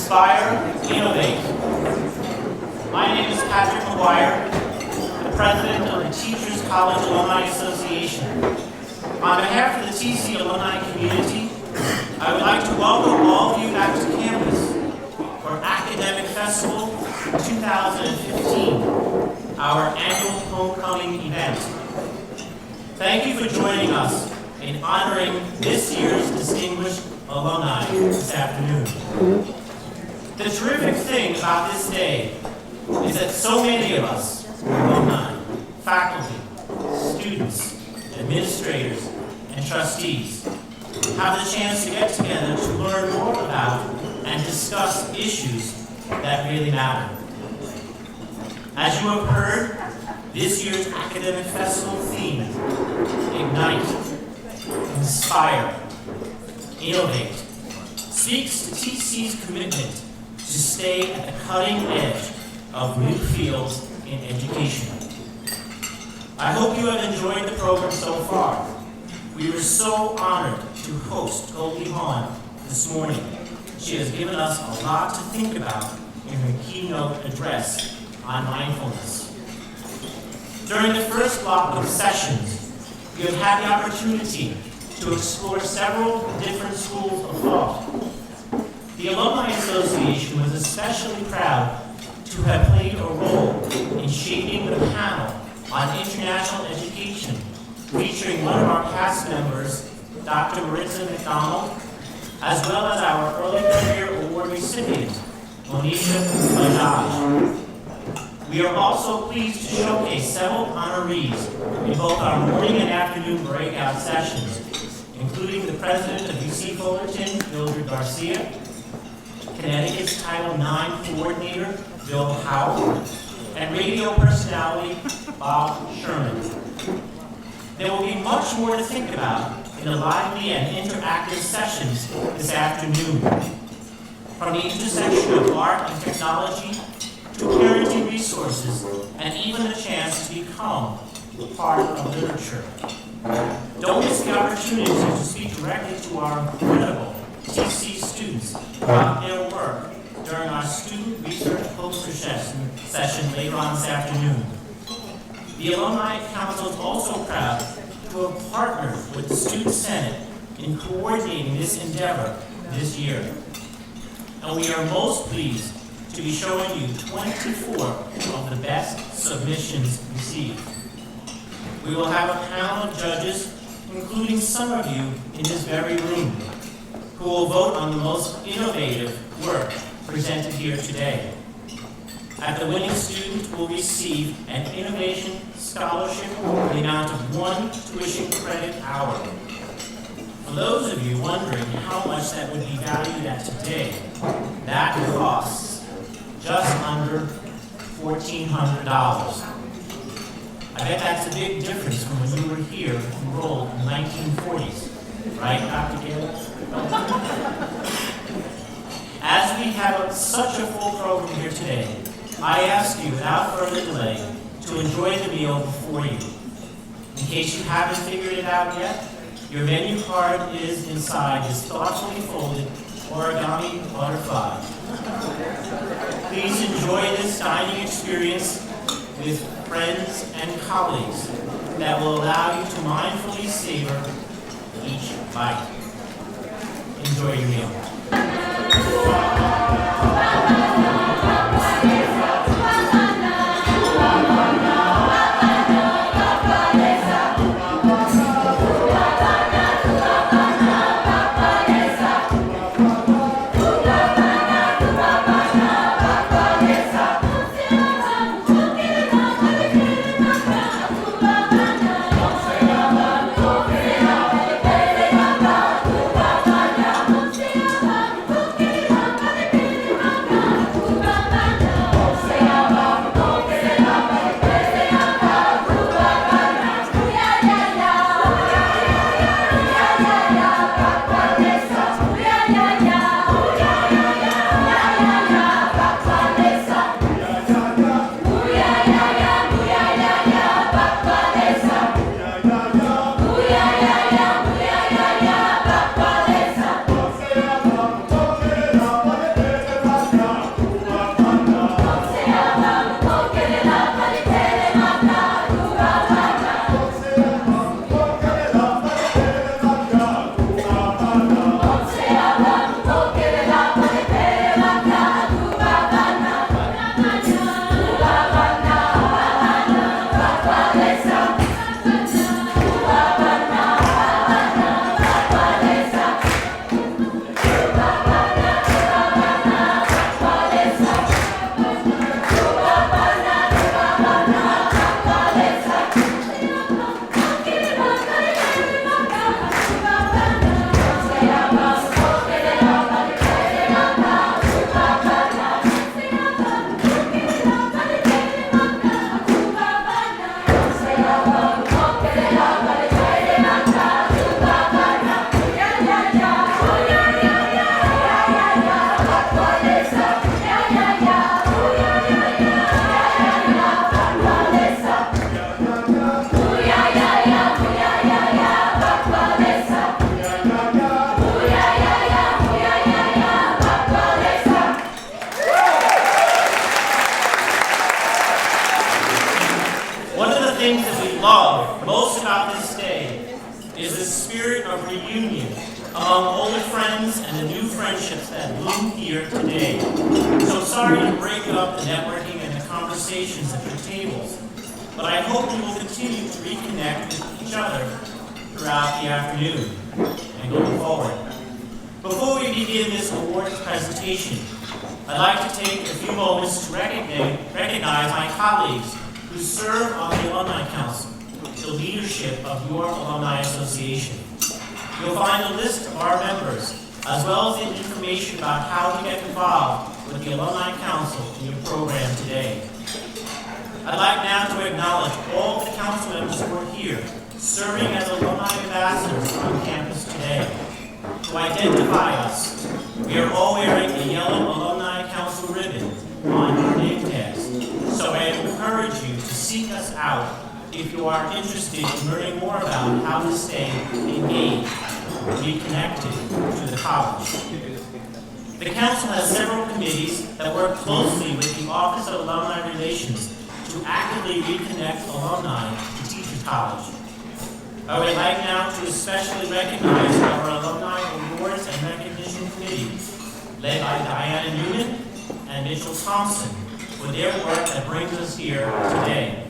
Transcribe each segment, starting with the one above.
Inspire, Innovate. My name is Patrick McGuire, the President of the Teachers College Alumni Association. On behalf of the TC alumni community, I would like to welcome all of you back to campus for Academic Festival 2015, our annual homecoming event. Thank you for joining us in honoring this year's distinguished alumni this afternoon. The terrific thing about this day is that so many of us, alumni, faculty, students, administrators, and trustees, have the chance to get together to learn more about and discuss issues that really matter. As you have heard, this year's academic festival theme, Ignite, Inspire, Innovate, speaks to TC's commitment to stay at the cutting edge of new fields in education. I hope you have enjoyed the program so far. We were so honored to host Goldie Hawn this morning. She has given us a lot to think about in her keynote address on mindfulness. During the first block of sessions, we have had the opportunity to explore several different schools of thought. The Alumni Association was especially proud to have played a role in shaping the panel on international education, featuring one of our cast members, Dr. Maritza McDonald, as well as our Early Career Award recipient, Monisha Bajaj. We are also pleased to showcase several honorees in both our morning and afternoon breakout sessions, including the president of UC Fullerton, Mildred García, Connecticut's Title IX coordinator, Bill Howe, and radio personality, Bob Sherman. There will be much more to think about in the lively and interactive sessions this afternoon. From the intersection of art and technology, to parenting resources, and even a chance to become part of literature. Don't miss the opportunity to speak directly to our incredible TC students about their work during our Student Research Poster session later on this afternoon. The Alumni Council is also proud to have partnered with the Student Senate in coordinating this endeavor this year. And we are most pleased to be showing you 24 of the best submissions received. We will have a panel of judges, including some of you in this very room, who will vote on the most innovative work presented here today. And the winning student will receive an innovation scholarship in the amount of 1 tuition credit hour. For those of you wondering how much that would be valued at today, that costs just under $1,400. I bet that's a big difference from when you were here enrolled in the 1940s. Right, Dr. Gayles? As we have such a full program here today, I ask you without further delay to enjoy the meal before you. In case you haven't figured it out yet, your menu card is inside this thoughtfully folded origami butterfly. Please enjoy this dining experience with friends and colleagues that will allow you to mindfully savor each bite. Enjoy your meal. Yeah. relationships that bloom here today. So sorry to break up the networking and the conversations at your tables, but I hope you will continue to reconnect with each other throughout the afternoon and going forward. Before we begin this awards presentation, I'd like to take a few moments to recognize my colleagues who serve on the Alumni Council, the leadership of your Alumni Association. You'll find a list of our members, as well as the information about how to get involved with the Alumni Council in your program today. I'd like now to acknowledge all the council members who are here, serving as alumni ambassadors on campus today. To identify us, we are all wearing a yellow Alumni Council ribbon on your name tags, so I encourage you to seek us out if you are interested in learning more about how to stay engaged, reconnected to the college. The council has several committees that work closely with the Office of Alumni Relations to actively reconnect alumni to Teachers College. I would like now to especially recognize our Alumni Awards and Recognition Committee, led by Diana Neumann and Mitchell Thompson, for their work that brings us here today.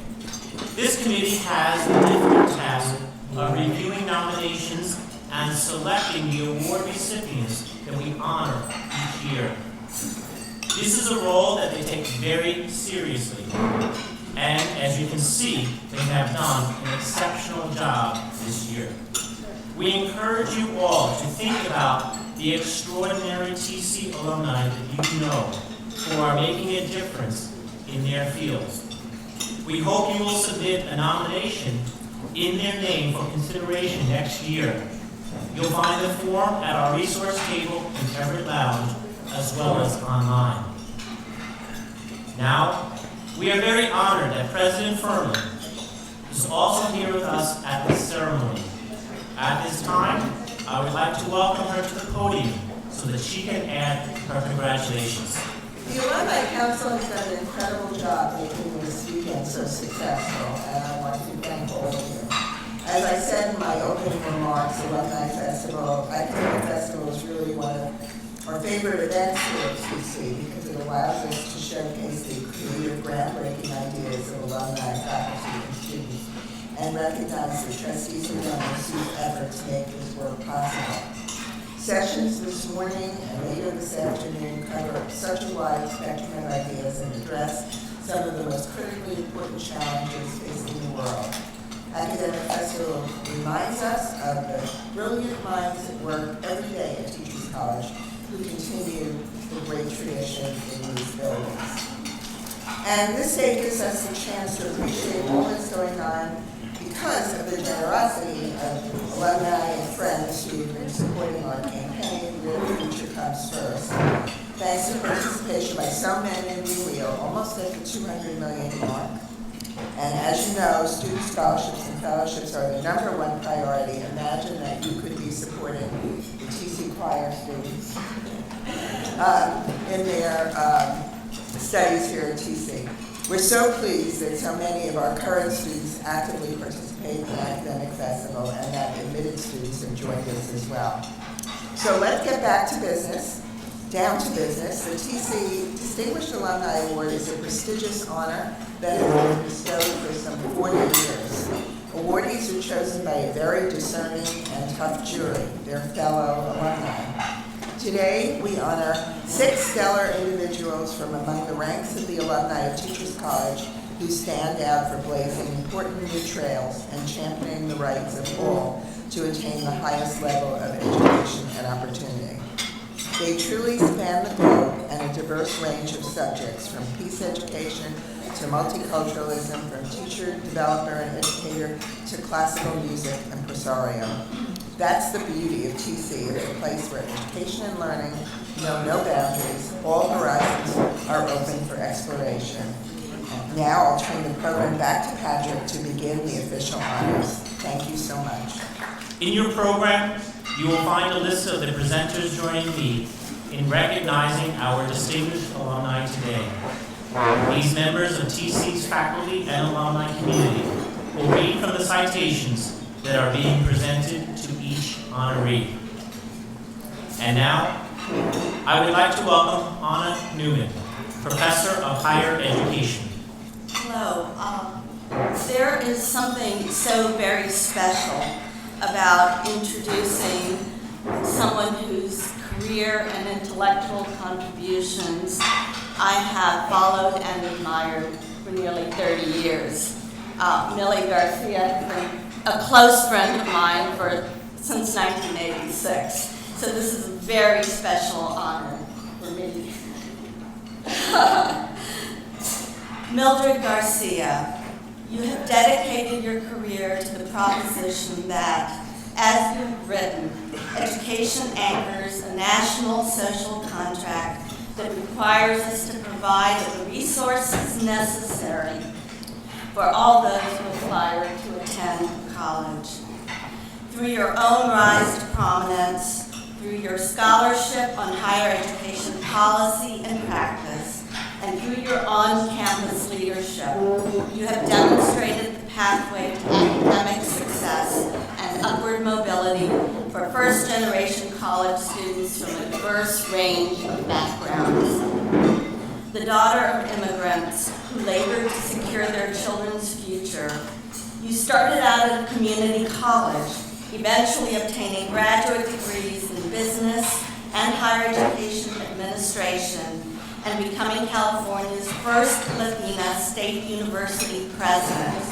This committee has the difficult task of reviewing nominations and selecting the award recipients that we honor each year. This is a role that they take very seriously, and as you can see, they have done an exceptional job this year. We encourage you all to think about the extraordinary TC alumni that you know who are making a difference in their fields. We hope you will submit a nomination in their name for consideration next year. You'll find the form at our resource table in Everett Lounge, as well as online. Now, we are very honored that President Fuhrman is also here with us at this ceremony. At this time, I would like to welcome her to the podium so that she can add her congratulations. The Alumni Council has done an incredible job making this weekend so successful, and I want to thank all of you. As I said in my opening remarks, Alumni Festival, Academic Festival is really one of our favorite events here at TC because it allows us to showcase the creative, groundbreaking ideas of alumni, faculty, and students, and recognize the trustees and donors whose efforts make this work possible. Sessions this morning and later this afternoon cover such a wide spectrum of ideas and address some of the most critically important challenges facing the world. Academic Festival reminds us of the brilliant minds at work every day at Teachers College who continue the great tradition in these buildings. And this day gives us a chance to appreciate all that's going on because of the generosity of alumni and friends who've been supporting our campaign, Where the Future Comes First. Thanks to participation by so many of you, we are almost at the 200 million mark. And as you know, student scholarships and fellowships are the #1 priority. Imagine that you could be supporting the TC choir students in their studies here at TC. We're so pleased that so many of our current students actively participate in the Academic Festival and that admitted students have joined us as well. So let's get back to business, down to business. The TC Distinguished Alumni Award is a prestigious honor that has been bestowed for some 40 years. Awardees are chosen by a very discerning and tough jury, their fellow alumni. Today, we honor 6 stellar individuals from among the ranks of the alumni of Teachers College who stand out for blazing important new trails and championing the rights of all to attain the highest level of education and opportunity. They truly span the globe and a diverse range of subjects, from peace education to multiculturalism, from teacher, developer, and educator to classical music and impresario. That's the beauty of TC. It's a place where education and learning know no boundaries. All horizons are open for exploration. Now I'll turn the program back to Patrick to begin the official honors. Thank you so much. In your program, you will find a list of the presenters joining me in recognizing our distinguished alumni today. These members of TC's faculty and alumni community will read from the citations that are being presented to each honoree. And now, I would like to welcome Anna Neumann, Professor of Higher Education. Hello. There is something so very special about introducing someone whose career and intellectual contributions I have followed and admired for nearly 30 years. Millie García has been a close friend of mine since 1986, so this is a very special honor for me. Mildred García, you have dedicated your career to the proposition that, as you've written, education anchors a national social contract that requires us to provide the resources necessary for all those who aspire to attend college. Through your own rise to prominence, through your scholarship on higher education policy and practice, and through your on-campus leadership, you have demonstrated the pathway to academic success and upward mobility for first-generation college students from a diverse range of backgrounds. The daughter of immigrants who labored to secure their children's future, you started out at a community college, eventually obtaining graduate degrees in business and higher education administration, and becoming California's first Latina state university president.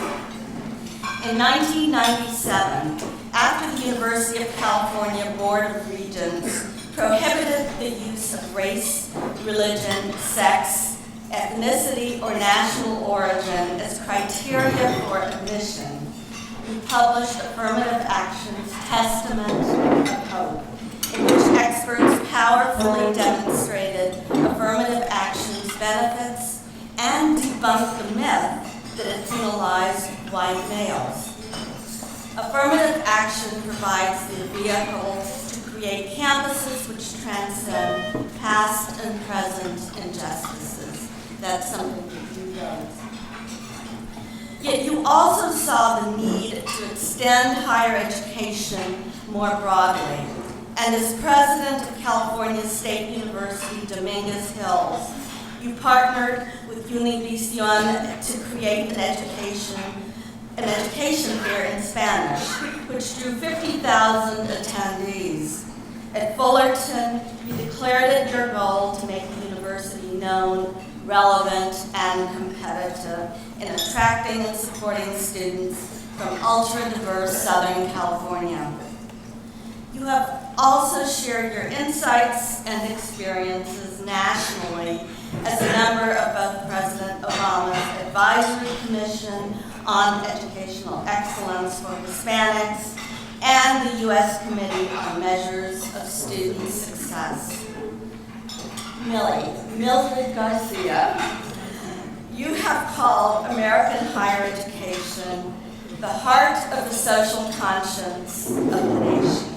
In 1997, after the University of California Board of Regents prohibited the use of race, religion, sex, ethnicity, or national origin as criteria for admission, you published Affirmative Action's Testament of Hope, in which experts powerfully demonstrated affirmative action's benefits and debunked the myth that it penalized white males. Affirmative action provides the vehicle to create campuses which transcend past and present injustices. That's something that you know. Yet you also saw the need to extend higher education more broadly. And as president of California State University Dominguez Hills, you partnered with Univision to create an education fair in Spanish, which drew 50,000 attendees. At Fullerton, you declared it your goal to make the university known, relevant, and competitive in attracting and supporting students from ultra-diverse Southern California. You have also shared your insights and experiences nationally as a member of both President Obama's Advisory Commission on Educational Excellence for Hispanics and the U.S. Committee on Measures of Student Success. Mildred García, you have called American higher education the heart of the social conscience of the nation.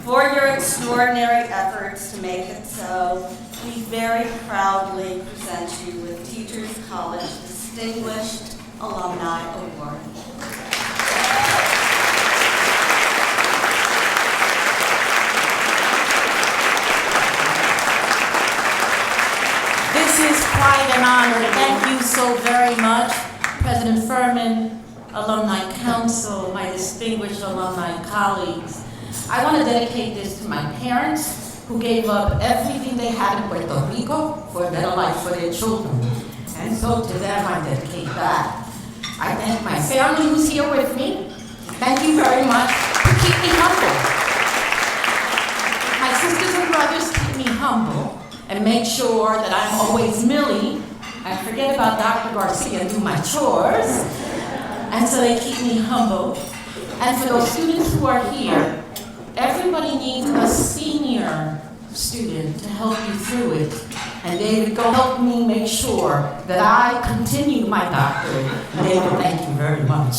For your extraordinary efforts to make it so, we very proudly present you with Teachers College Distinguished Alumni Award. This is quite an honor. Thank you so very much, President Fuhrman, Alumni Council, my distinguished alumni colleagues. I want to dedicate this to my parents, who gave up everything they had in Puerto Rico for a better life for their children. And so to them, I dedicate that. I thank my family who's here with me. Thank you very much for keeping me humble. My sisters and brothers keep me humble and make sure that I'm always Millie and forget about Dr. García and do my chores. And so they keep me humble. And for those students who are here, everybody needs a senior student to help you through it. And David, go help me make sure that I continue my doctorate. David, thank you very much.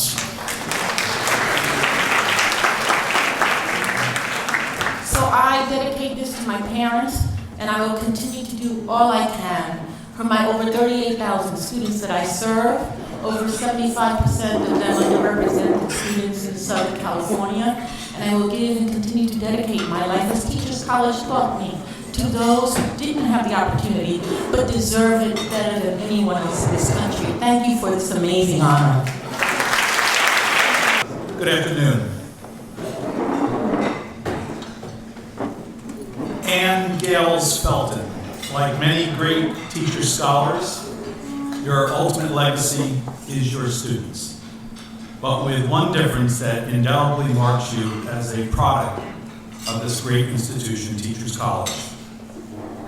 So I dedicate this to my parents, and I will continue to do all I can for my over 38,000 students that I serve. Over 75% of them are underrepresented students in Southern California. And I will give and continue to dedicate my life, as Teachers College taught me, to those who didn't have the opportunity but deserve it better than anyone else in this country. Thank you for this amazing honor. Good afternoon. And Gayles-Felton, like many great teacher scholars, your ultimate legacy is your students, but with one difference that indelibly marks you as a product of this great institution, Teachers College.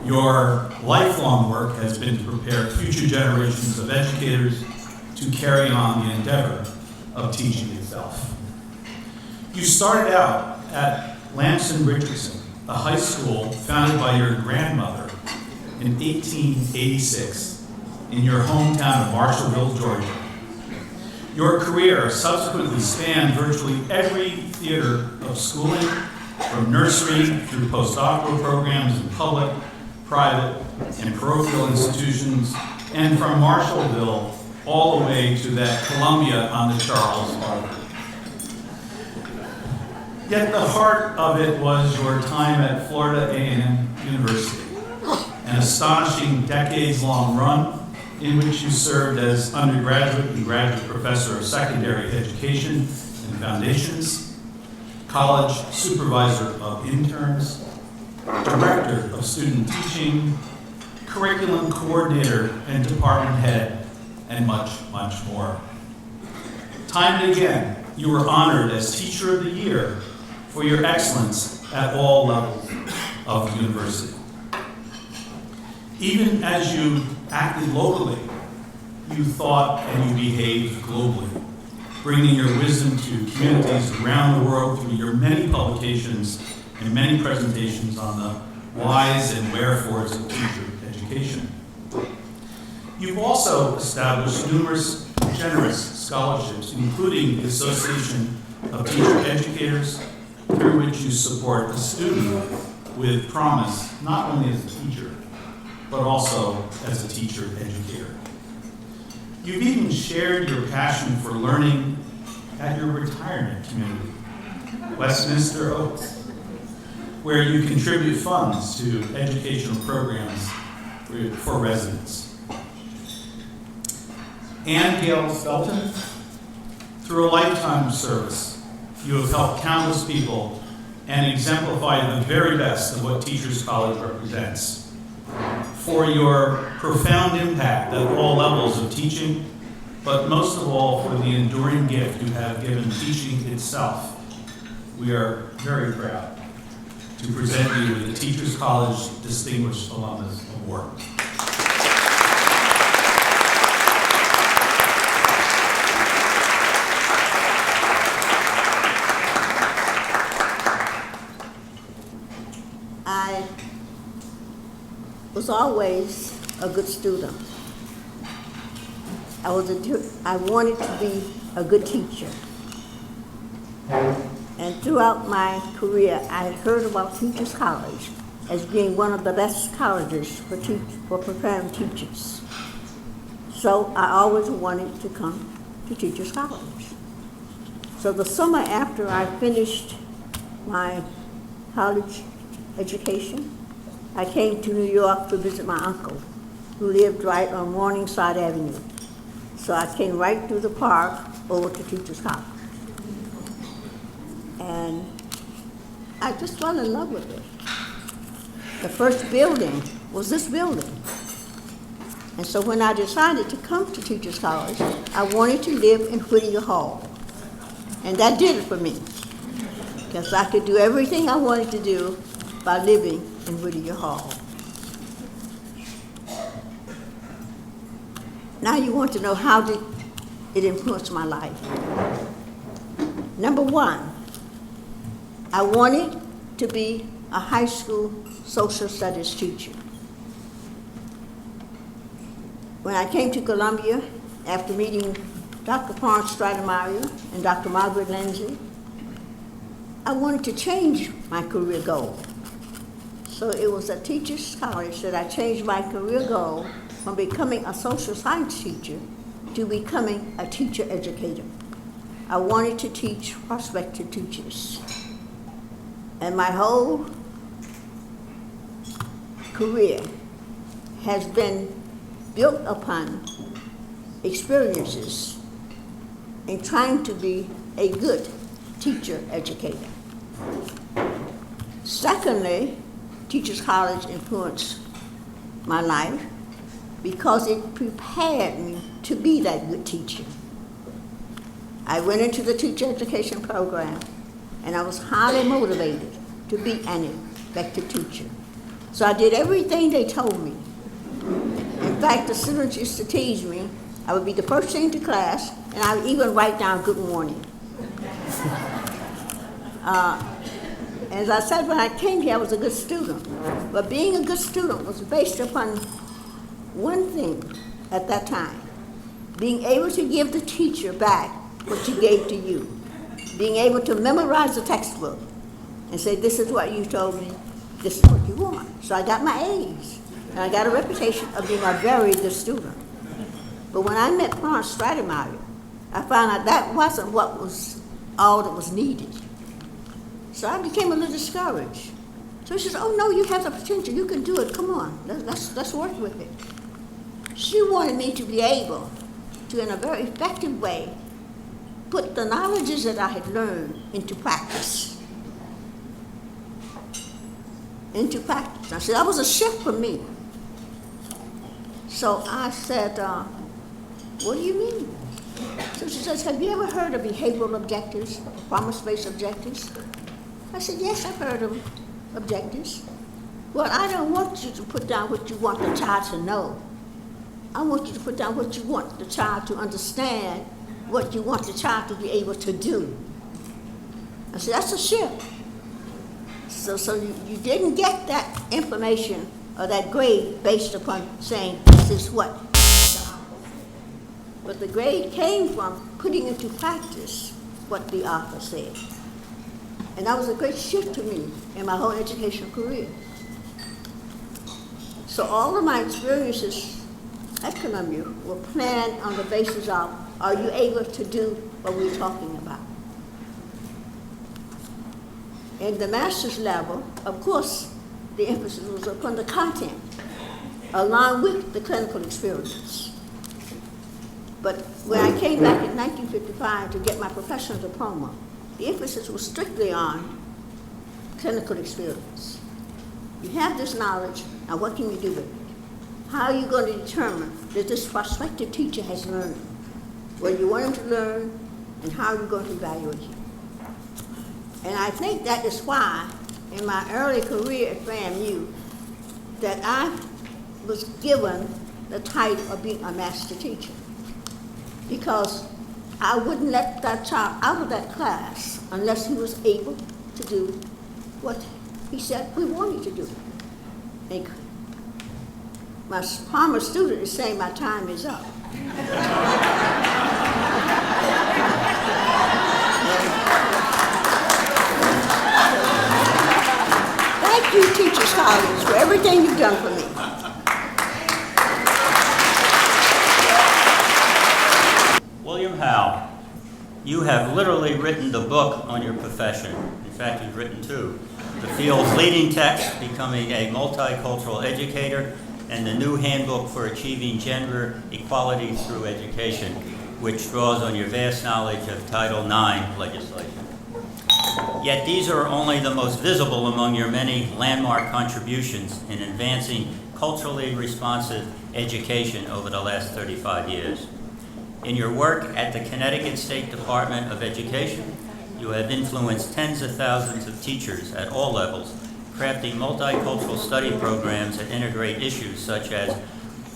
Your lifelong work has been to prepare future generations of educators to carry on the endeavor of teaching itself. You started out at Lamson Richardson, a high school founded by your grandmother in 1886 in your hometown of Marshallville, Georgia. Your career subsequently spanned virtually every theater of schooling, from nursery through postdoctoral programs in public, private, and parochial institutions, and from Marshallville all the way to that Columbia on the Charles Harbor. Yet the heart of it was your time at Florida A&M University, an astonishing decades-long run in which you served as undergraduate and graduate professor of secondary education and foundations, college supervisor of interns, director of student teaching, curriculum coordinator and department head, and much, much more. Time and again, you were honored as Teacher of the Year for your excellence at all levels of the university. Even as you acted locally, you thought and you behaved globally, bringing your wisdom to communities around the world through your many publications and many presentations on the whys and wherefores of teacher education. You've also established numerous generous scholarships, including the Association of Teacher Educators, through which you support a student with promise, not only as a teacher, but also as a teacher educator. You've even shared your passion for learning at your retirement community, Westminster Oaks, where you contribute funds to educational programs for residents. And Gayles-Felton, through a lifetime of service, you have helped countless people and exemplified the very best of what Teachers College represents. For your profound impact at all levels of teaching, but most of all for the enduring gift you have given teaching itself, we are very proud to present you with the Teachers College Distinguished Alumnus Award. I was always a good student. I wanted to be a good teacher. And throughout my career, I had heard about Teachers College as being one of the best colleges for preparing teachers. So I always wanted to come to Teachers College. So the summer after I finished my college education, I came to New York to visit my uncle, who lived right on Morningside Avenue. So I came right through the park over to Teachers College. And I just fell in love with it. The first building was this building. And so when I decided to come to Teachers College, I wanted to live in Whittier Hall. And that did it for me, because I could do everything I wanted to do by living in Whittier Hall. Now you want to know how did it influence my life. Number one, I wanted to be a high school social studies teacher. When I came to Columbia, after meeting Dr. Florence Stratemeyer and Dr. Margaret Lindsay, I wanted to change my career goal. So it was at Teachers College that I changed my career goal from becoming a social science teacher to becoming a teacher educator. I wanted to teach prospective teachers. And my whole career has been built upon experiences in trying to be a good teacher educator. Secondly, Teachers College influenced my life because it prepared me to be that good teacher. I went into the teacher education program and I was highly motivated to be an effective teacher. So I did everything they told me. In fact, the students used to tease me. I would be the first thing to class, and I would even write down good morning. As I said, when I came here, I was a good student. But being a good student was based upon one thing at that time: being able to give the teacher back what you gave to you. Being able to memorize the textbook and say, this is what you told me, this is what you want. So I got my A's, and I got a reputation of being a very good student. But when I met Florence Stratemeyer, I found out that wasn't what was all that was needed. So I became a little discouraged. So she says, oh no, you have the potential, you can do it, come on, let's work with it. She wanted me to be able to, in a very effective way, put the knowledges that I had learned into practice. I said, that was a shift for me. So I said, what do you mean? So she says, have you ever heard of behavioral objectives, performance-based objectives? I said, yes, I've heard of objectives. Well, I don't want you to put down what you want the child to know. I want you to put down what you want the child to understand, what you want the child to be able to do. I said, that's a shift. So you didn't get that information or that grade based upon saying this is what. But the grade came from putting into practice what the author said. And that was a great shift to me in my whole educational career. So all of my experiences at Columbia were planned on the basis of, are you able to do what we're talking about? In the master's level, of course, the emphasis was upon the content, along with the clinical experience. But when I came back in 1955 to get my professional diploma, the emphasis was strictly on clinical experience. You have this knowledge, now what can you do with it? How are you going to determine that this prospective teacher has learned what you want him to learn, and how are you going to evaluate him? And I think that is why, in my early career at FAMU, that I was given the title of being a master teacher. Because I wouldn't let that child out of that class unless he was able to do what he said we wanted to do. And my former student is saying my time is up. Thank you, Teachers College, for everything you've done for me. William Howe, you have literally written the book on your profession. In fact, you've written two. The field's leading text, Becoming a Multicultural Educator, and the new handbook for achieving gender equality through education, which draws on your vast knowledge of Title IX legislation. Yet these are only the most visible among your many landmark contributions in advancing culturally responsive education over the last 35 years. In your work at the Connecticut State Department of Education, you have influenced tens of thousands of teachers at all levels, crafting multicultural study programs that integrate issues such as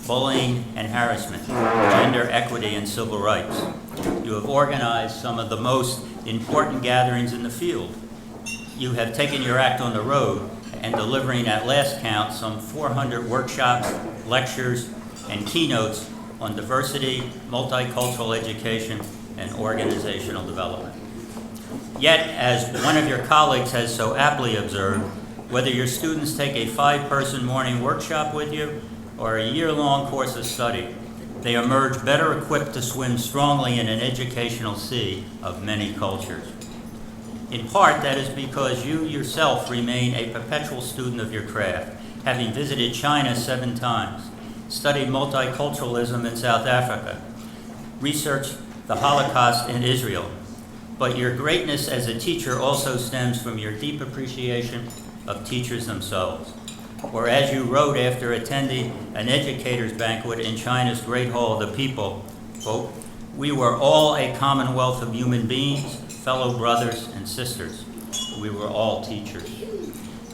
bullying and harassment, gender equity, and civil rights. You have organized some of the most important gatherings in the field. You have taken your act on the road and delivering at last count some 400 workshops, lectures, and keynotes on diversity, multicultural education, and organizational development. Yet, as one of your colleagues has so aptly observed, whether your students take a 5-person morning workshop with you or a year-long course of study, they emerge better equipped to swim strongly in an educational sea of many cultures. In part, that is because you yourself remain a perpetual student of your craft, having visited China 7 times, studied multiculturalism in South Africa, researched the Holocaust in Israel. But your greatness as a teacher also stems from your deep appreciation of teachers themselves. Or as you wrote after attending an educators' banquet in China's Great Hall of the People, quote, "We were all a commonwealth of human beings, fellow brothers and sisters. We were all teachers."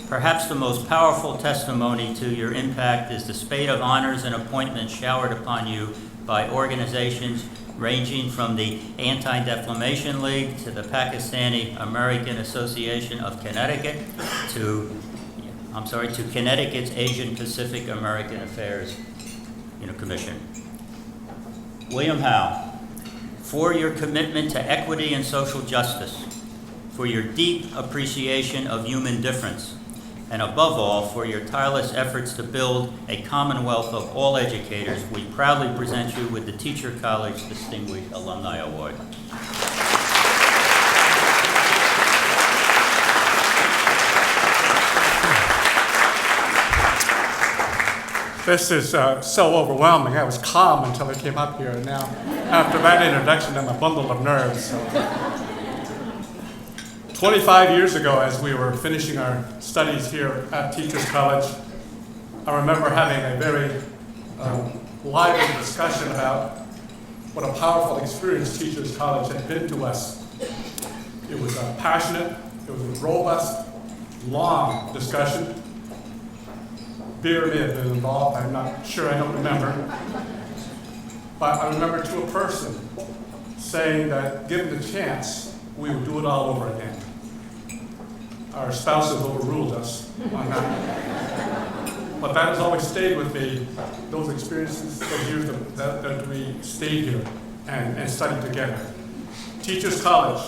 Perhaps the most powerful testimony to your impact is the spate of honors and appointments showered upon you by organizations ranging from the Anti-Defamation League to the Pakistani American Association of Connecticut to Connecticut's Asian Pacific American Affairs Commission. William Howe, for your commitment to equity and social justice, for your deep appreciation of human difference, and above all, for your tireless efforts to build a commonwealth of all educators, we proudly present you with the Teacher College Distinguished Alumni Award. This is so overwhelming. I was calm until I came up here, and now, after that introduction, I'm a bundle of nerves. So. 25 years ago, as we were finishing our studies here at Teachers College, I remember having a very lively discussion about what a powerful experience Teachers College had been to us. It was passionate, it was a robust, long discussion. Beer may have been involved, I'm not sure, I don't remember. But I remember to a person saying that given the chance, we would do it all over again. Our spouses overruled us on that. But that has always stayed with me, those experiences, those years that we stayed here and studied together. Teachers College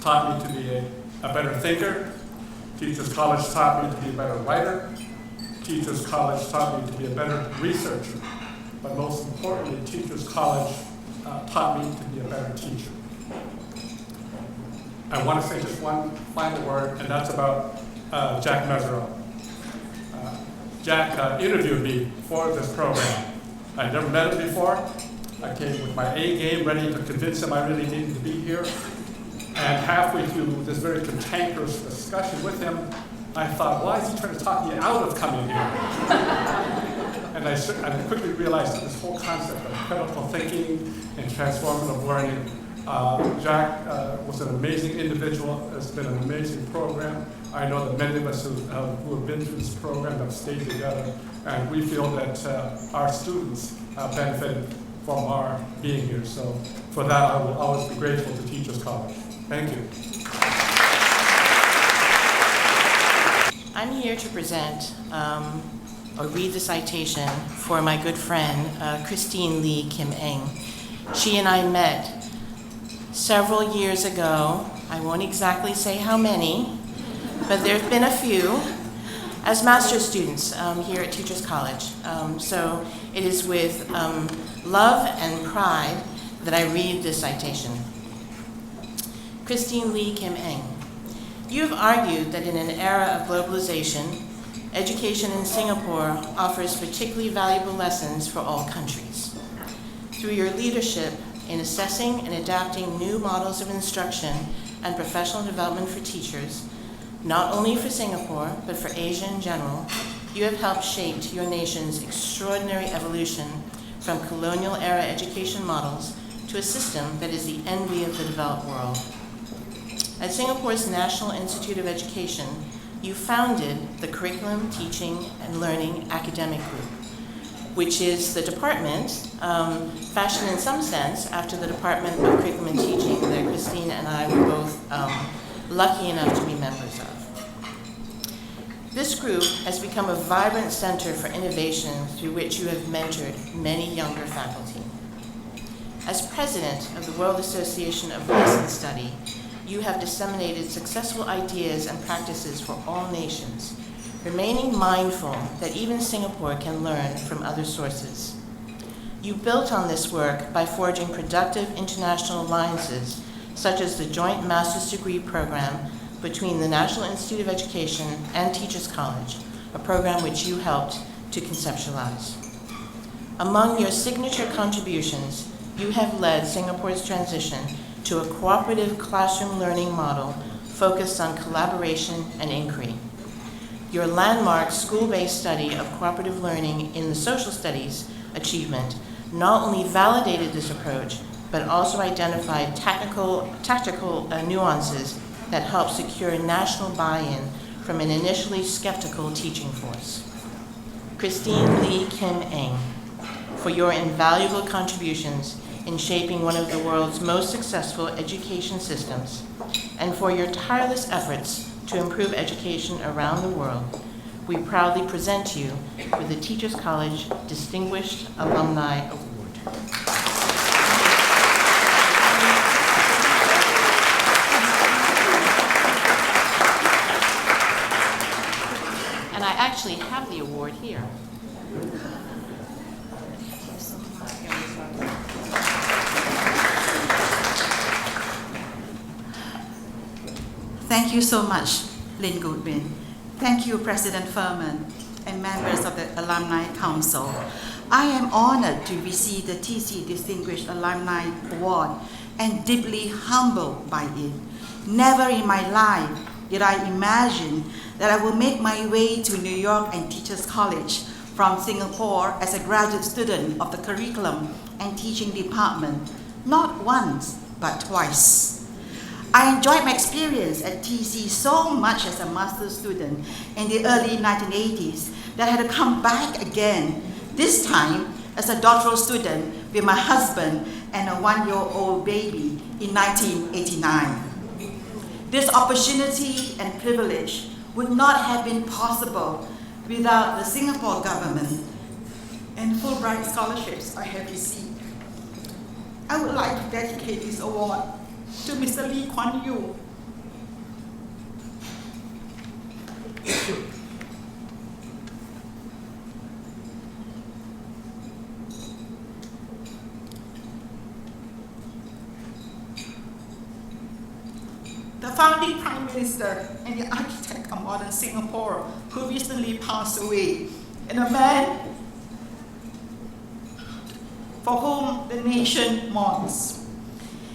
taught me to be a better thinker. Teachers College taught me to be a better writer. Teachers College taught me to be a better researcher. But most importantly, Teachers College taught me to be a better teacher. I want to say just one final word, and that's about Jack Mesereau. Jack interviewed me for this program. I'd never met him before. I came with my A game ready to convince him I really needed to be here. And halfway through this very cantankerous discussion with him, I thought, why is he trying to talk me out of coming here? And I quickly realized that this whole concept of critical thinking and transformative learning, Jack was an amazing individual. It's been an amazing program. I know that many of us who have been through this program have stayed together, and we feel that our students have benefited from our being here. So for that, I will always be grateful to Teachers College. Thank you. I'm here to present or read the citation for my good friend, Christine Lee Kim Eng. She and I met several years ago. I won't exactly say how many, but there's been a few, as master's students here at Teachers College. So it is with love and pride that I read this citation. Christine Lee Kim Eng. You have argued that in an era of globalization, education in Singapore offers particularly valuable lessons for all countries. Through your leadership in assessing and adapting new models of instruction and professional development for teachers, not only for Singapore, but for Asia in general, you have helped shape your nation's extraordinary evolution from colonial-era education models to a system that is the envy of the developed world. At Singapore's National Institute of Education, you founded the Curriculum, Teaching, and Learning Academic Group, which is the department, fashioned in some sense after the Department of Curriculum and Teaching that Christine and I were both lucky enough to be members of. This group has become a vibrant center for innovation through which you have mentored many younger faculty. As president of the World Association of Lesson Study, you have disseminated successful ideas and practices for all nations, remaining mindful that even Singapore can learn from other sources. You built on this work by forging productive international alliances, such as the joint master's degree program between the National Institute of Education and Teachers College, a program which you helped to conceptualize. Among your signature contributions, you have led Singapore's transition to a cooperative classroom learning model focused on collaboration and inquiry. Your landmark school-based study of cooperative learning in the social studies achievement not only validated this approach, but also identified tactical nuances that helped secure national buy-in from an initially skeptical teaching force. Christine Lee Kim Eng, for your invaluable contributions in shaping one of the world's most successful education systems, and for your tireless efforts to improve education around the world, we proudly present you with the Teachers College Distinguished Alumni Award. And I actually have the award here. Thank you so much, Lynn Goodwin. Thank you, President Fuhrman and members of the Alumni Council. I am honored to receive the TC Distinguished Alumni Award and deeply humbled by it. Never in my life did I imagine that I will make my way to New York and Teachers College from Singapore as a graduate student of the Curriculum and Teaching Department, not once, but twice. I enjoyed my experience at TC so much as a master's student in the early 1980s that I had to come back again, this time as a doctoral student with my husband and a one-year-old baby in 1989. This opportunity and privilege would not have been possible without the Singapore government and Fulbright scholarships I have received. I would like to dedicate this award to Mr. Lee Kuan Yew. The founding Prime Minister and the architect of modern Singapore, who recently passed away, and a man for whom the nation mourns.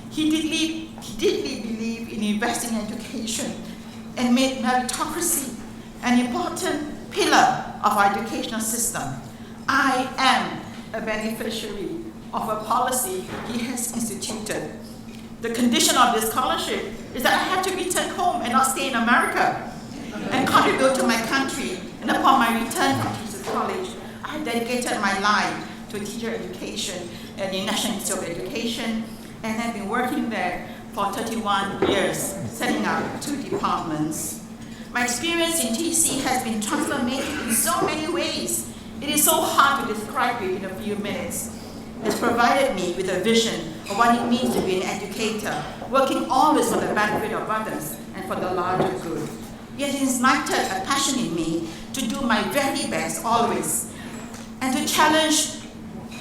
He deeply believed in investing in education and made meritocracy an important pillar of our educational system. I am a beneficiary of a policy he has instituted. The condition of this scholarship is that I have to return home and not stay in America and contribute to my country. And upon my return from Teachers College, I have dedicated my life to teacher education at the National Institute of Education, and have been working there for 31 years, setting up 2 departments. My experience in TC has been transformative in so many ways. It is so hard to describe it in a few minutes. It's provided me with a vision of what it means to be an educator, working always for the benefit of others and for the larger good. Yet it ignited a passion in me to do my very best always, and to challenge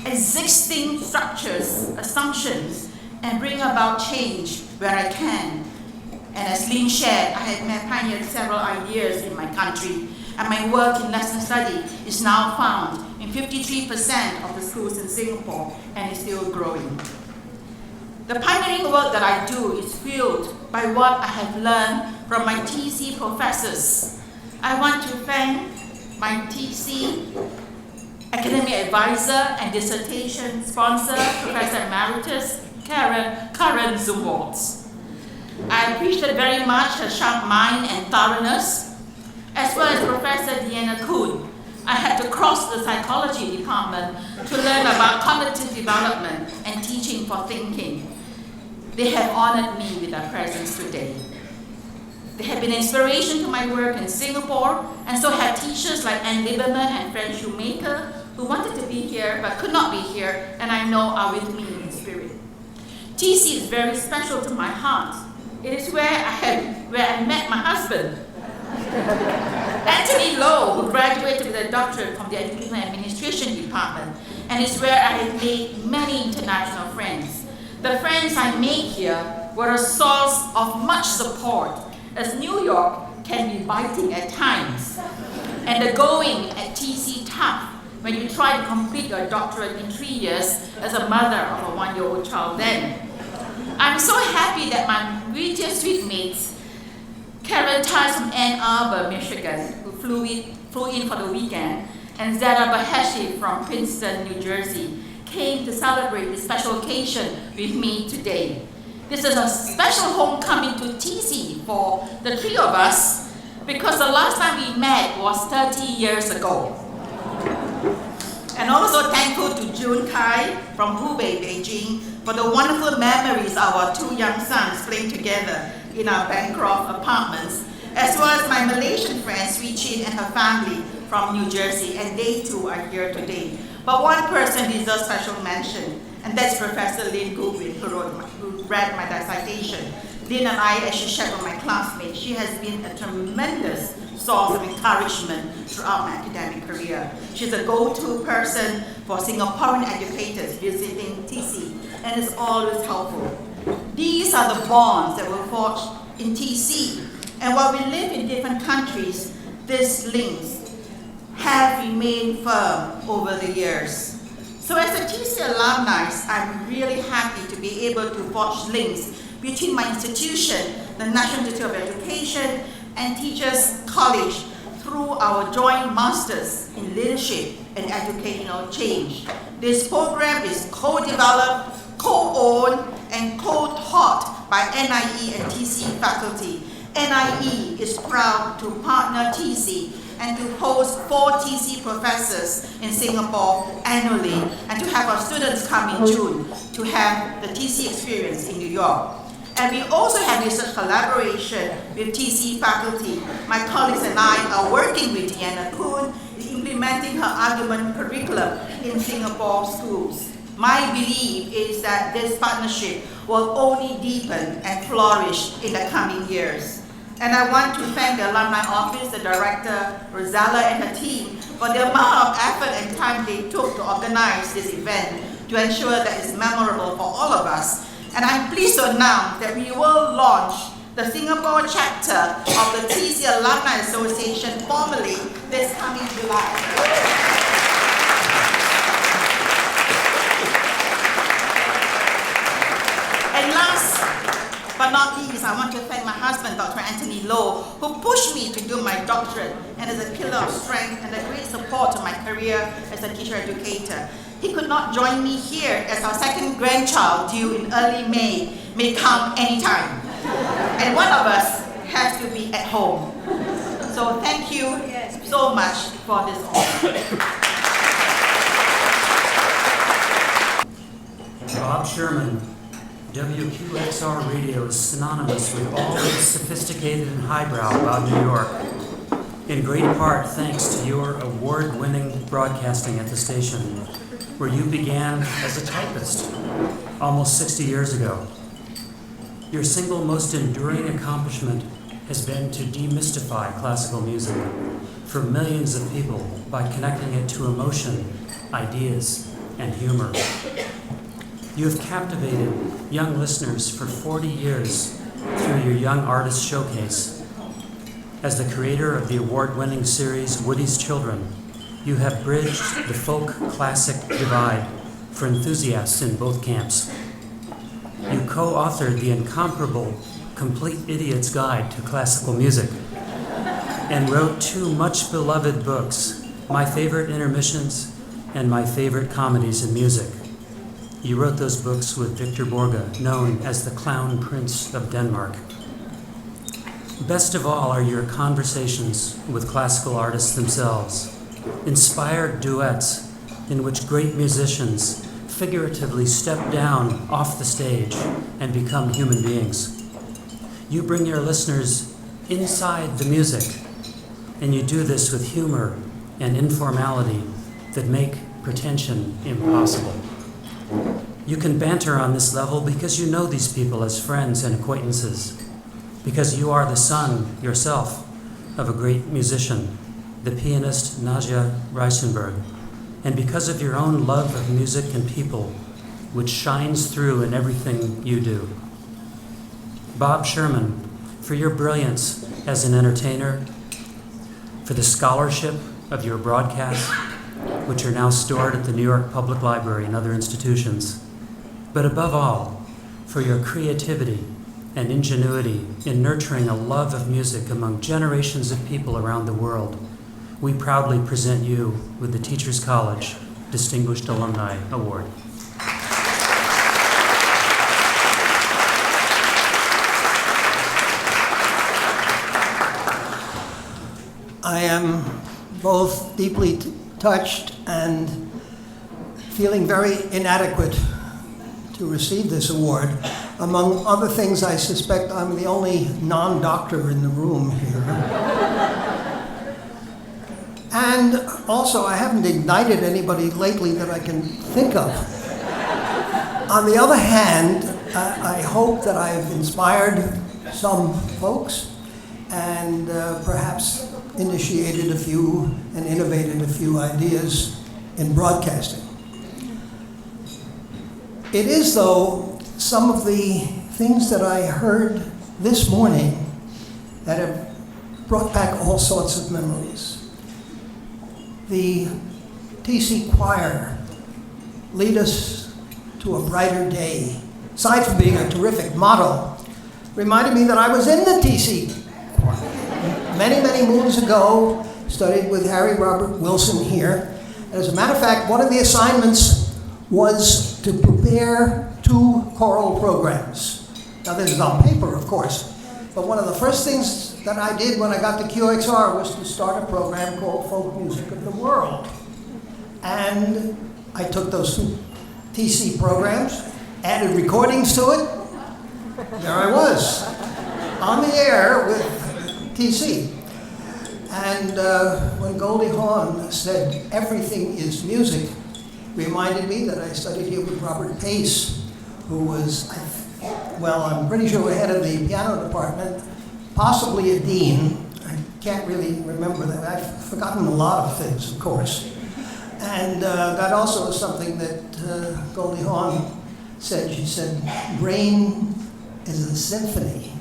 existing structures, assumptions, and bring about change where I can. And as Lynn shared, I have pioneered several ideas in my country, and my work in lesson study is now found in 53% of the schools in Singapore and is still growing. The pioneering work that I do is fueled by what I have learned from my TC professors. I want to thank my TC academic advisor and dissertation sponsor, Professor Emeritus Karen Zumwalt. I appreciate very much her sharp mind and thoroughness, as well as Professor Deanna Kuhn. I had to cross the psychology department to learn about cognitive development and teaching for thinking. They have honored me with their presence today. They have been an inspiration to my work in Singapore, and so have teachers like Anne Lieberman and Fran Shoemaker, who wanted to be here but could not be here, and I know are with me in spirit. TC is very special to my heart. It is where I met my husband, Anthony Lowe, who graduated with a doctorate from the Education and Administration Department, and it's where I have made many international friends. The friends I made here were a source of much support, as New York can be biting at times. and the going at TC tough when you try to complete your doctorate in 3 years as a mother of a 1-year-old child then. I'm so happy that my Regis suite mates, Karen Tice from Ann Arbor, Michigan, who flew in for the weekend, and Zara Baheshi from Princeton, New Jersey, came to celebrate this special occasion with me today. This is a special homecoming to TC for the three of us, because the last time we met was 30 years ago. And also thankful to June Kai from Hubei, Beijing, for the wonderful memories of our 2 young sons playing together in our Bancroft apartments, as well as my Malaysian friend, Sui Chin and her family from New Jersey, and they too are here today. But one person deserves special mention, and that's Professor Lynn Goodwin, who read my dissertation. Lynn and I, as she shared with my classmates, she has been a tremendous source of encouragement throughout my academic career. She's a go-to person for Singaporean educators visiting TC, and is always helpful. These are the bonds that were forged in TC, and while we live in different countries, these links have remained firm over the years. So as a TC alumni, I'm really happy to be able to forge links between my institution, the National Institute of Education, and Teachers College through our joint masters in leadership and educational change. This program is co-developed, co-owned, and co-taught by NIE and TC faculty. NIE is proud to partner TC and to host 4 TC professors in Singapore annually, and to have our students come in June to have the TC experience in New York. And we also have research collaboration with TC faculty. My colleagues and I are working with Deanna Kuhn in implementing her argument curriculum in Singapore schools. My belief is that this partnership will only deepen and flourish in the coming years. And I want to thank the Alumni Office, the Director, Rosella, and her team for the amount of effort and time they took to organize this event to ensure that it's memorable for all of us. And I'm pleased to announce that we will launch the Singapore chapter of the TC Alumni Association formally this coming July. And last but not least, I want to thank my husband, Dr. Anthony Lowe, who pushed me to do my doctorate and is a pillar of strength and a great support to my career as a teacher educator. He could not join me here as our second grandchild due in early may come anytime. And one of us has to be at home. So thank you so much for this honor. Bob Sherman, WQXR radio is synonymous with all that is sophisticated and highbrow about New York. In great part thanks to your award-winning broadcasting at the station, where you began as a typist almost 60 years ago. Your single most enduring accomplishment has been to demystify classical music for millions of people by connecting it to emotion, ideas, and humor. You have captivated young listeners for 40 years through your Young Artist Showcase. As the creator of the award-winning series Woody's Children, you have bridged the folk-classic divide for enthusiasts in both camps. You co-authored the incomparable Complete Idiot's Guide to Classical Music and wrote 2 much-beloved books, My Favorite Intermissions and My Favorite Comedies in Music. You wrote those books with Victor Borge, known as the Clown Prince of Denmark. Best of all are your conversations with classical artists themselves, inspired duets in which great musicians figuratively step down off the stage and become human beings. You bring your listeners inside the music, and you do this with humor and informality that make pretension impossible. You can banter on this level because you know these people as friends and acquaintances, because you are the son yourself of a great musician, the pianist Nadia Reisenberg, and because of your own love of music and people, which shines through in everything you do. Bob Sherman, for your brilliance as an entertainer, for the scholarship of your broadcasts, which are now stored at the New York Public Library and other institutions, but above all, for your creativity and ingenuity in nurturing a love of music among generations of people around the world. We proudly present you with the Teachers College Distinguished Alumni Award. I am both deeply touched and feeling very inadequate to receive this award. Among other things, I suspect I'm the only non-doctor in the room here. And also, I haven't ignited anybody lately that I can think of. On the other hand, I hope that I've inspired some folks and perhaps initiated a few and innovated a few ideas in broadcasting. It is, though, some of the things that I heard this morning that have brought back all sorts of memories. The TC Choir, Lead Us to a Brighter Day, aside from being a terrific motto, reminded me that I was in the TC Choir many, many moons ago, studied with Harry Robert Wilson here. As a matter of fact, one of the assignments was to prepare 2 choral programs. Now this is on paper, of course, but one of the first things that I did when I got to QXR was to start a program called Folk Music of the World. And I took those 2 TC programs, added recordings to it. There I was, on the air with TC. And when Goldie Hawn said, "Everything is music," reminded me that I studied here with Robert Pace, who was, well, I'm pretty sure head of the piano department, possibly a dean. I can't really remember that. I've forgotten a lot of things, of course. And that also is something that Goldie Hawn said. She said, "Brain is a symphony."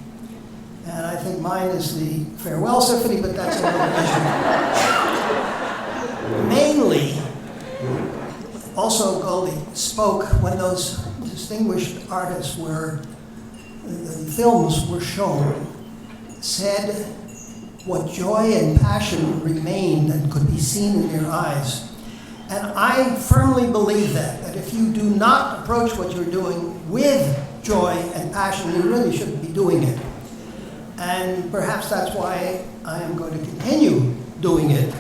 And I think mine is the Farewell Symphony, but that's another issue. Mainly, also Goldie spoke when those distinguished artists were, the films were shown, said what joy and passion remained and could be seen in their eyes. And I firmly believe that if you do not approach what you're doing with joy and passion, you really shouldn't be doing it. And perhaps that's why I am going to continue doing it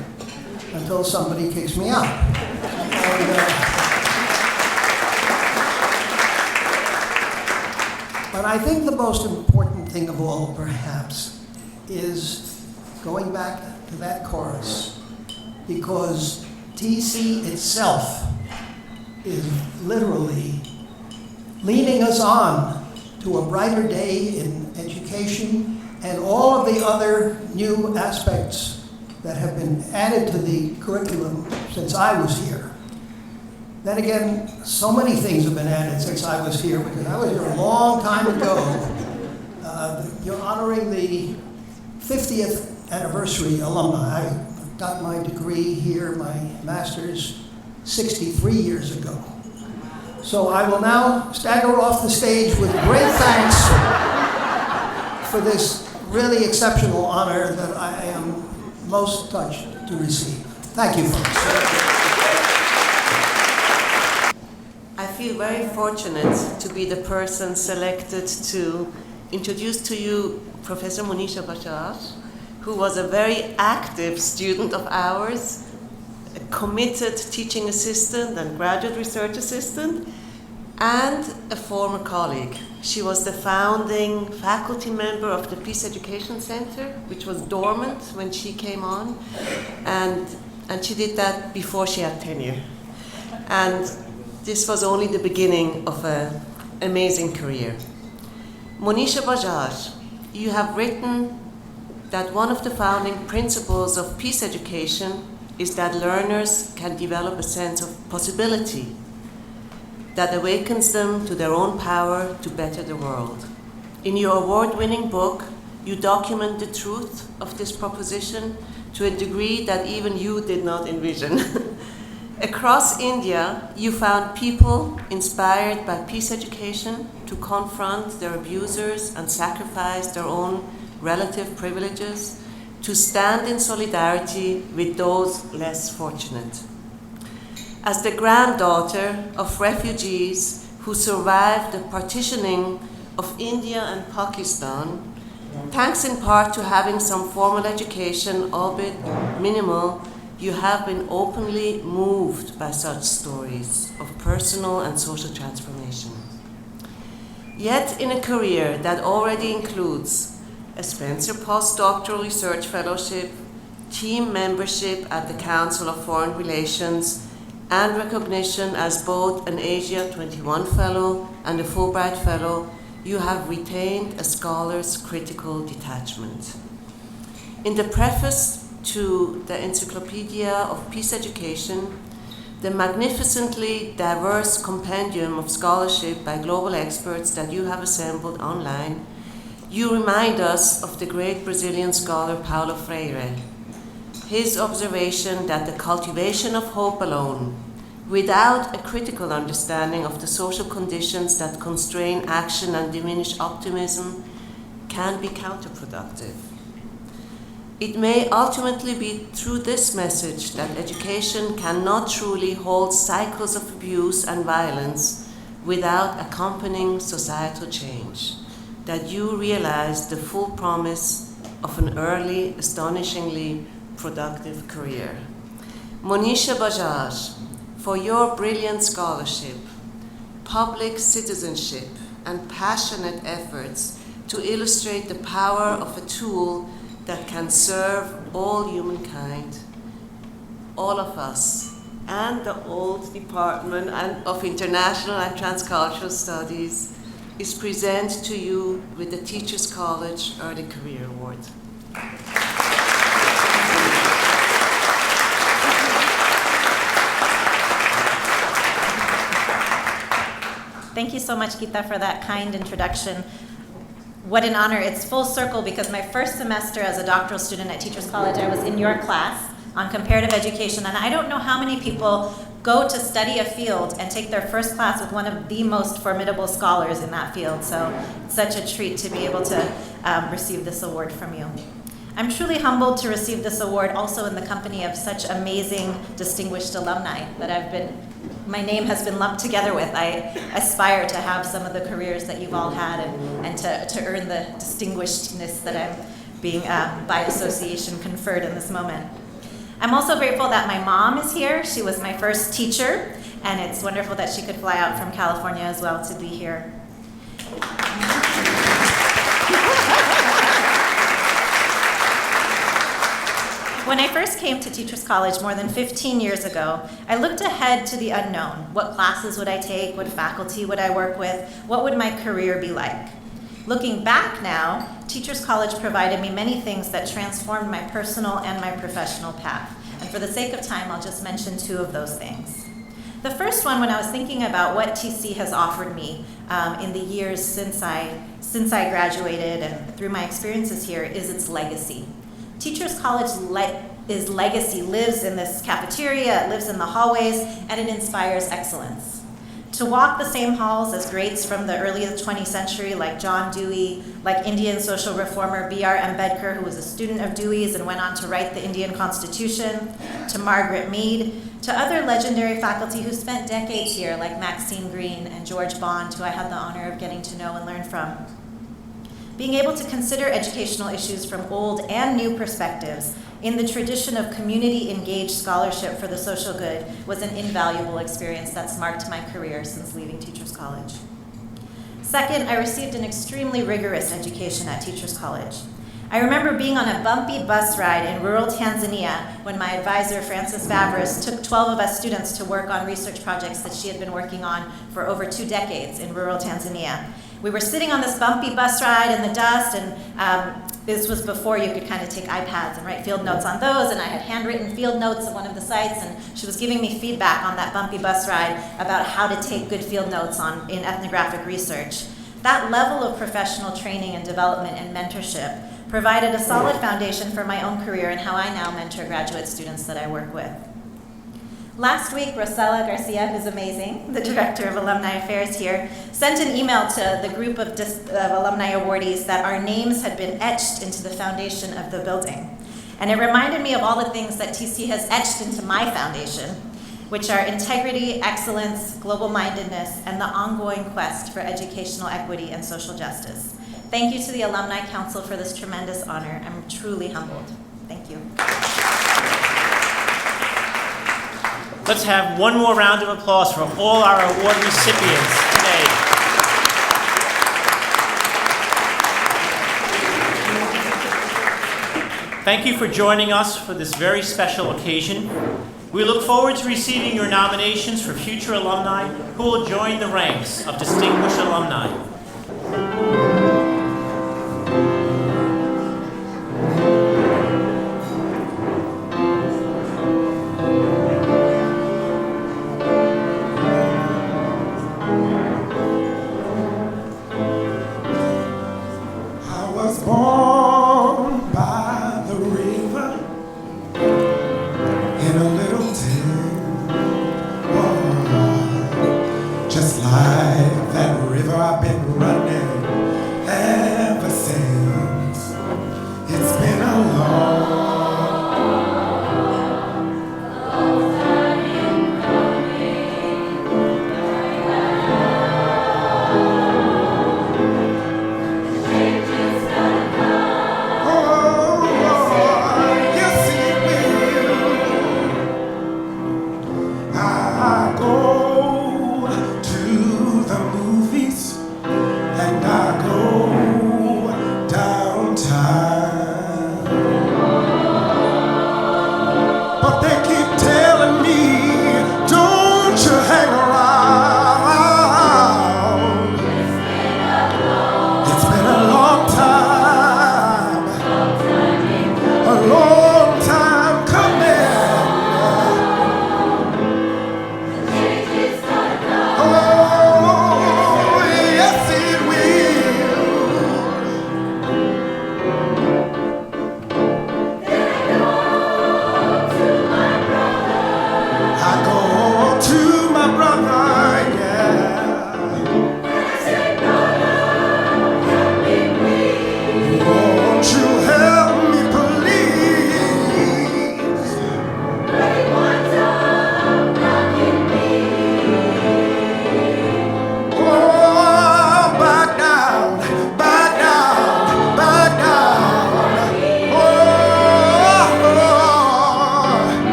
until somebody kicks me out. But I think the most important thing of all, perhaps, is going back to that chorus, because TC itself is literally leading us on to a brighter day in education and all of the other new aspects that have been added to the curriculum since I was here. Then again, so many things have been added since I was here, because I was here a long time ago. You're honoring the 50th anniversary alumni. I got my degree here, my master's, 63 years ago. So I will now stagger off the stage with great thanks for this really exceptional honor that I am most touched to receive. Thank you, folks. I feel very fortunate to be the person selected to introduce to you Professor Monisha Bajaj, who was a very active student of ours, a committed teaching assistant and graduate research assistant, and a former colleague. She was the founding faculty member of the Peace Education Center, which was dormant when she came on, and she did that before she had tenure. And this was only the beginning of an amazing career. Monisha Bajaj, you have written that one of the founding principles of peace education is that learners can develop a sense of possibility that awakens them to their own power to better the world. In your award-winning book, you document the truth of this proposition to a degree that even you did not envision. Across India, you found people inspired by peace education to confront their abusers and sacrifice their own relative privileges, to stand in solidarity with those less fortunate. As the granddaughter of refugees who survived the partitioning of India and Pakistan, thanks in part to having some formal education, albeit minimal, you have been openly moved by such stories of personal and social transformation. Yet in a career that already includes a Spencer postdoctoral research fellowship, team membership at the Council of Foreign Relations, and recognition as both an Asia 21 Fellow and a Fulbright Fellow, you have retained a scholar's critical detachment. In the preface to the Encyclopedia of Peace Education, the magnificently diverse compendium of scholarship by global experts that you have assembled online, you remind us of the great Brazilian scholar Paulo Freire. His observation that the cultivation of hope alone, without a critical understanding of the social conditions that constrain action and diminish optimism, can be counterproductive. It may ultimately be through this message that education cannot truly hold cycles of abuse and violence without accompanying societal change, that you realize the full promise of an early, astonishingly productive career. Monisha Bajaj, for your brilliant scholarship, public citizenship, and passionate efforts to illustrate the power of a tool that can serve all humankind, all of us, and the old Department of International and Transcultural Studies is present to you with the Teachers College Early Career Award. Thank you so much, Gita, for that kind introduction. What an honor. It's full circle because my first semester as a doctoral student at Teachers College, I was in your class on comparative education, and I don't know how many people go to study a field and take their first class with one of the most formidable scholars in that field. So it's such a treat to be able to receive this award from you. I'm truly humbled to receive this award also in the company of such amazing, distinguished alumni that my name has been lumped together with. I aspire to have some of the careers that you've all had and to earn the distinguishedness that I'm being, by association, conferred in this moment. I'm also grateful that my mom is here. She was my first teacher, and it's wonderful that she could fly out from California as well to be here. When I first came to Teachers College more than 15 years ago, I looked ahead to the unknown. What classes would I take? What faculty would I work with? What would my career be like? Looking back now, Teachers College provided me many things that transformed my personal and my professional path. And for the sake of time, I'll just mention two of those things. The first one, when I was thinking about what TC has offered me in the years since I graduated and through my experiences here, is its legacy. Teachers College's legacy lives in this cafeteria, it lives in the hallways, and it inspires excellence. To walk the same halls as greats from the early 20th century like John Dewey, like Indian social reformer B.R. Ambedkar, who was a student of Dewey's and went on to write the Indian Constitution, to Margaret Mead, to other legendary faculty who spent decades here like Maxine Green and George Bond, who I had the honor of getting to know and learn from. Being able to consider educational issues from old and new perspectives in the tradition of community-engaged scholarship for the social good was an invaluable experience that's marked my career since leaving Teachers College. Second, I received an extremely rigorous education at Teachers College. I remember being on a bumpy bus ride in rural Tanzania when my advisor, Frances Favres, took 12 of us students to work on research projects that she had been working on for over 2 decades in rural Tanzania. We were sitting on this bumpy bus ride in the dust, and this was before you could kind of take iPads and write field notes on those, and I had handwritten field notes at one of the sites, and she was giving me feedback on that bumpy bus ride about how to take good field notes in ethnographic research. That level of professional training and development and mentorship provided a solid foundation for my own career and how I now mentor graduate students that I work with. Last week, Rosella García, who's amazing, the Director of Alumni Affairs here, sent an email to the group of alumni awardees that our names had been etched into the foundation of the building. And it reminded me of all the things that TC has etched into my foundation, which are integrity, excellence, global mindedness, and the ongoing quest for educational equity and social justice. Thank you to the Alumni Council for this tremendous honor. I'm truly humbled. Thank you. Let's have one more round of applause for all our award recipients today. Thank you for joining us for this very special occasion. We look forward to receiving your nominations for future alumni who will join the ranks of distinguished alumni. Just like that river I've been running.